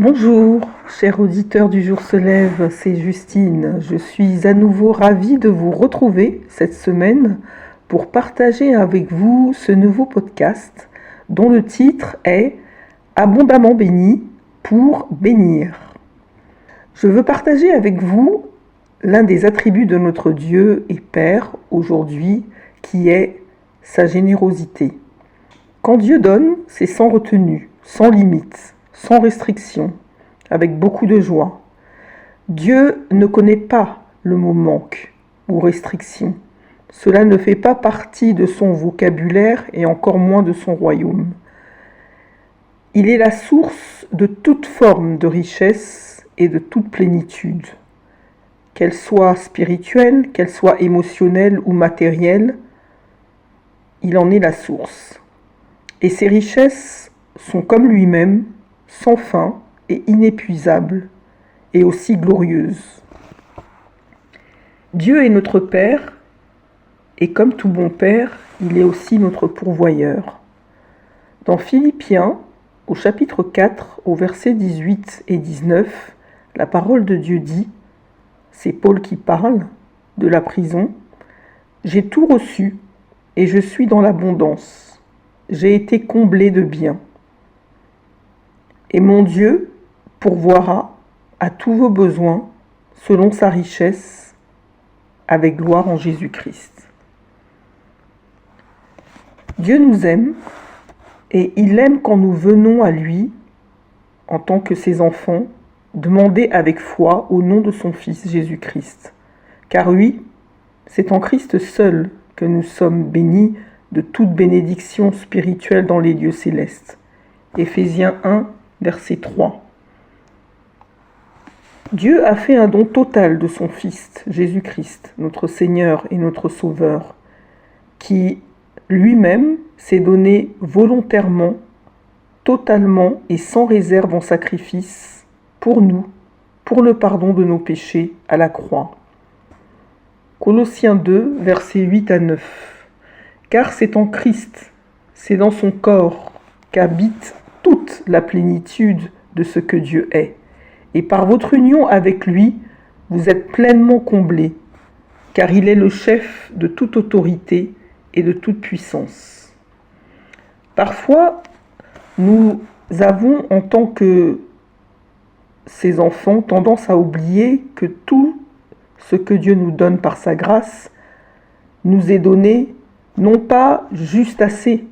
Bonjour, chers auditeurs du Jour se lève, c'est Justine. Je suis à nouveau ravie de vous retrouver cette semaine pour partager avec vous ce nouveau podcast dont le titre est Abondamment béni pour bénir. Je veux partager avec vous l'un des attributs de notre Dieu et Père aujourd'hui qui est sa générosité. Quand Dieu donne, c'est sans retenue, sans limite, sans restriction, avec beaucoup de joie. Dieu ne connaît pas le mot manque ou restriction. Cela ne fait pas partie de son vocabulaire et encore moins de son royaume. Il est la source de toute forme de richesse et de toute plénitude. Qu'elle soit spirituelle, qu'elle soit émotionnelle ou matérielle, il en est la source. Et ses richesses sont comme lui-même, sans fin et inépuisables, et aussi glorieuses. Dieu est notre Père, et comme tout bon Père, il est aussi notre pourvoyeur. Dans Philippiens, au chapitre 4, au verset 18 et 19, la parole de Dieu dit, c'est Paul qui parle de la prison, « J'ai tout reçu, et je suis dans l'abondance. J'ai été comblé de biens. Et mon Dieu pourvoira à tous vos besoins selon sa richesse avec gloire en Jésus-Christ. » Dieu nous aime et il aime quand nous venons à lui en tant que ses enfants, demander avec foi au nom de son Fils Jésus-Christ. Car oui, c'est en Christ seul que nous sommes bénis de toute bénédiction spirituelle dans les lieux célestes. Éphésiens 1, verset 3. Dieu a fait un don total de son Fils, Jésus-Christ, notre Seigneur et notre Sauveur, qui lui-même s'est donné volontairement, totalement et sans réserve en sacrifice pour nous, pour le pardon de nos péchés à la croix. Colossiens 2, versets 8 à 9. Car c'est en Christ, c'est dans son corps qu'habite toute la plénitude de ce que Dieu est. Et par votre union avec lui, vous êtes pleinement comblés, car il est le chef de toute autorité et de toute puissance. Parfois, nous avons, en tant que ses enfants, tendance à oublier que tout ce que Dieu nous donne par sa grâce nous est donné non pas juste assez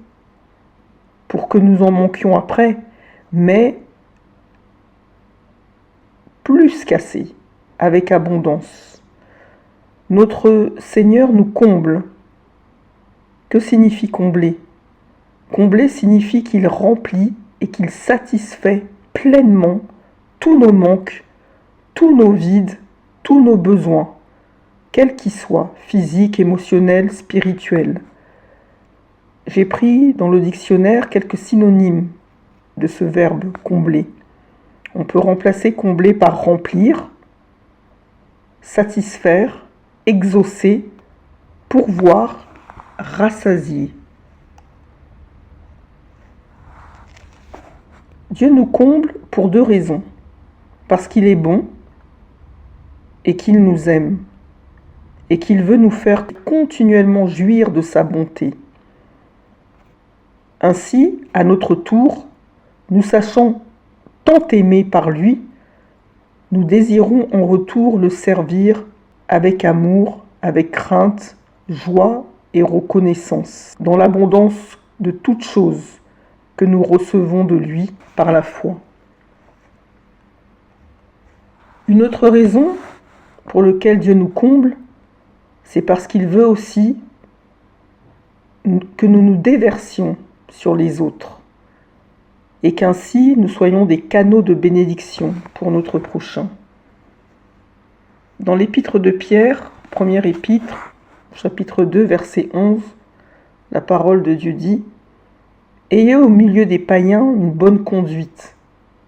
pour que nous en manquions après, mais plus qu'assez, avec abondance. Notre Seigneur nous comble. Que signifie combler ? Combler signifie qu'il remplit et qu'il satisfait pleinement tous nos manques, tous nos vides, tous nos besoins, quels qu'ils soient, physiques, émotionnels, spirituels. J'ai pris dans le dictionnaire quelques synonymes de ce verbe combler. On peut remplacer combler par remplir, satisfaire, exaucer, pourvoir, rassasier. Dieu nous comble pour deux raisons. Parce qu'il est bon et qu'il nous aime et qu'il veut nous faire continuellement jouir de sa bonté. Ainsi, à notre tour, nous sachant tant aimés par lui, nous désirons en retour le servir avec amour, avec crainte, joie et reconnaissance, dans l'abondance de toutes choses que nous recevons de lui par la foi. Une autre raison pour laquelle Dieu nous comble, c'est parce qu'il veut aussi que nous nous déversions sur les autres et qu'ainsi nous soyons des canaux de bénédiction pour notre prochain. Dans l'épître de Pierre, première épître, chapitre 2, verset 11, la parole de Dieu dit « Ayez au milieu des païens une bonne conduite,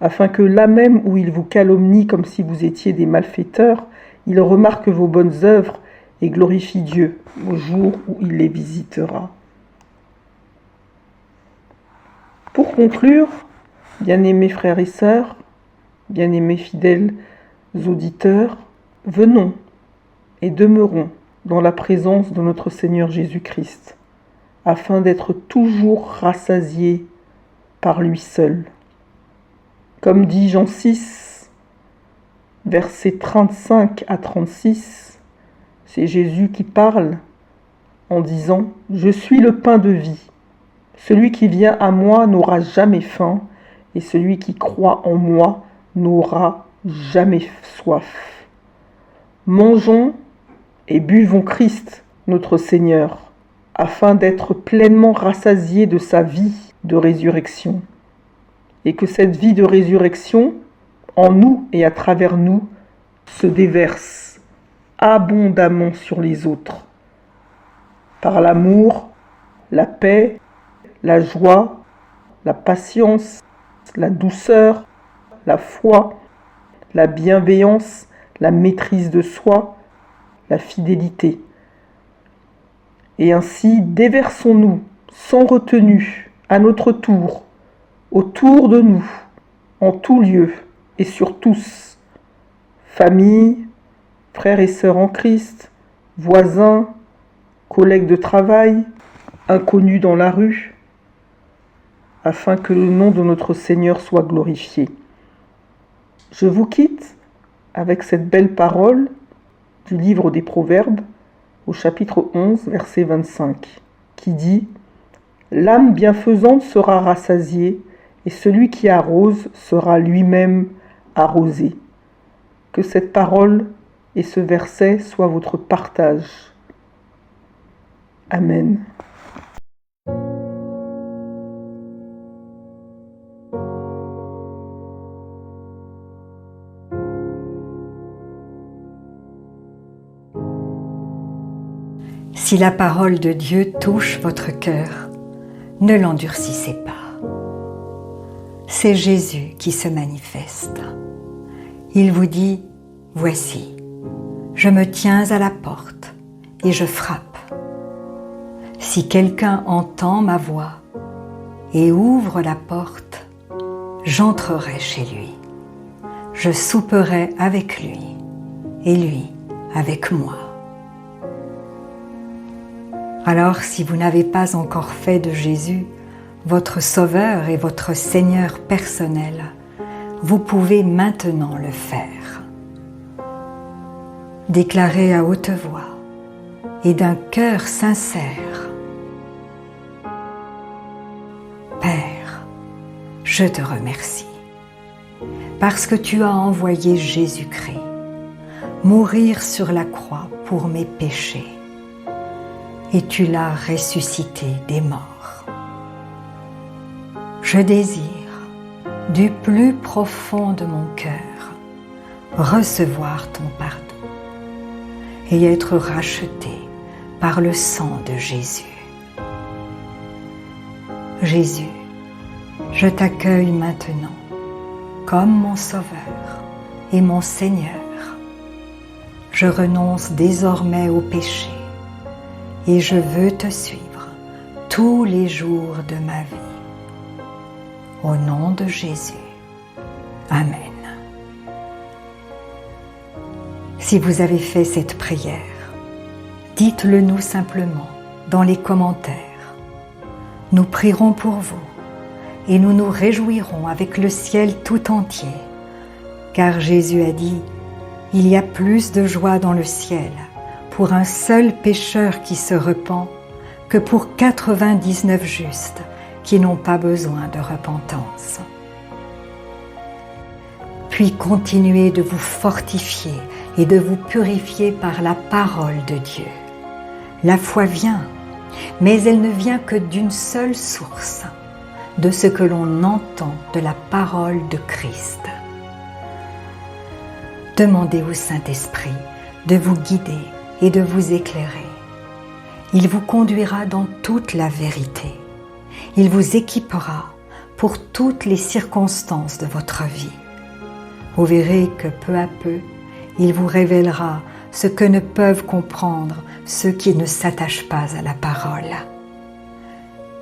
afin que là même où ils vous calomnient comme si vous étiez des malfaiteurs, ils remarquent vos bonnes œuvres et glorifient Dieu au jour où il les visitera. » Pour conclure, bien-aimés frères et sœurs, bien-aimés fidèles auditeurs, venons et demeurons dans la présence de notre Seigneur Jésus-Christ, afin d'être toujours rassasiés par lui seul. Comme dit Jean 6, versets 35 à 36, c'est Jésus qui parle en disant « Je suis le pain de vie. Celui qui vient à moi n'aura jamais faim, et celui qui croit en moi n'aura jamais soif. Mangeons et buvons Christ, notre Seigneur, afin d'être pleinement rassasiés de sa vie de résurrection. Et que cette vie de résurrection, en nous et à travers nous, se déverse abondamment sur les autres, par l'amour, la paix, la joie, la patience, la douceur, la foi, la bienveillance, la maîtrise de soi, la fidélité. Et ainsi déversons-nous sans retenue, à notre tour, autour de nous, en tout lieu et sur tous, famille, frères et sœurs en Christ, voisins, collègues de travail, inconnus dans la rue, afin que le nom de notre Seigneur soit glorifié. Je vous quitte avec cette belle parole du livre des Proverbes au chapitre 11, verset 25, qui dit « L'âme bienfaisante sera rassasiée, et celui qui arrose sera lui-même arrosé. » Que cette parole et ce verset soient votre partage. Amen. Si la parole de Dieu touche votre cœur, ne l'endurcissez pas. C'est Jésus qui se manifeste. Il vous dit, « Voici, je me tiens à la porte et je frappe. Si quelqu'un entend ma voix et ouvre la porte, j'entrerai chez lui. Je souperai avec lui et lui avec moi. » Alors, si vous n'avez pas encore fait de Jésus votre Sauveur et votre Seigneur personnel, vous pouvez maintenant le faire. Déclarez à haute voix et d'un cœur sincère: Père, je te remercie parce que tu as envoyé Jésus-Christ mourir sur la croix pour mes péchés et tu l'as ressuscité des morts. Je désire, du plus profond de mon cœur, recevoir ton pardon et être racheté par le sang de Jésus. Jésus, je t'accueille maintenant comme mon Sauveur et mon Seigneur. Je renonce désormais au péché et je veux te suivre tous les jours de ma vie. Au nom de Jésus. Amen. Si vous avez fait cette prière, dites-le nous simplement dans les commentaires. Nous prierons pour vous et nous nous réjouirons avec le ciel tout entier, car Jésus a dit « Il y a plus de joie dans le ciel pour un seul pécheur qui se repent que pour 99 justes qui n'ont pas besoin de repentance. » Puis continuez de vous fortifier et de vous purifier par la parole de Dieu. La foi vient, mais elle ne vient que d'une seule source, de ce que l'on entend de la parole de Christ. Demandez au Saint-Esprit de vous guider et de vous éclairer. Il vous conduira dans toute la vérité. Il vous équipera pour toutes les circonstances de votre vie. Vous verrez que peu à peu, il vous révélera ce que ne peuvent comprendre ceux qui ne s'attachent pas à la parole.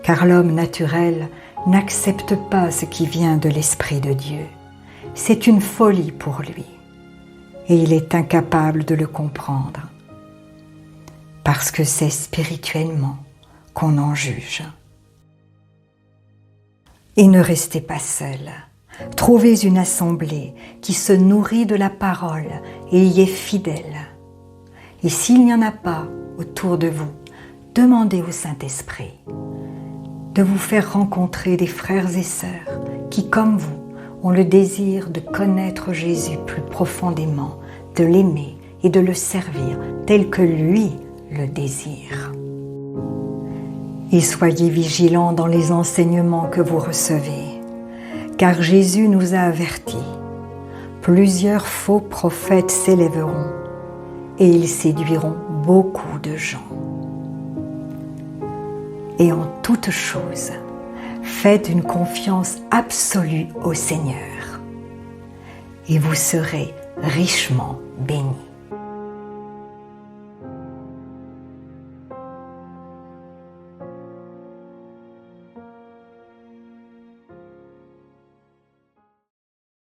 Car l'homme naturel n'accepte pas ce qui vient de l'Esprit de Dieu. c'est une folie pour lui et il est incapable de le comprendre parce que c'est spirituellement qu'on en juge. Et ne restez pas seul. Trouvez une assemblée qui se nourrit de la parole et y est fidèle. Et s'il n'y en a pas autour de vous, demandez au Saint-Esprit de vous faire rencontrer des frères et sœurs qui, comme vous, ont le désir de connaître Jésus plus profondément, de l'aimer et de le servir tel que lui le désire. Et soyez vigilants dans les enseignements que vous recevez, car Jésus nous a avertis. Plusieurs faux prophètes s'élèveront et ils séduiront beaucoup de gens. Et en toute chose, faites une confiance absolue au Seigneur et vous serez richement bénis.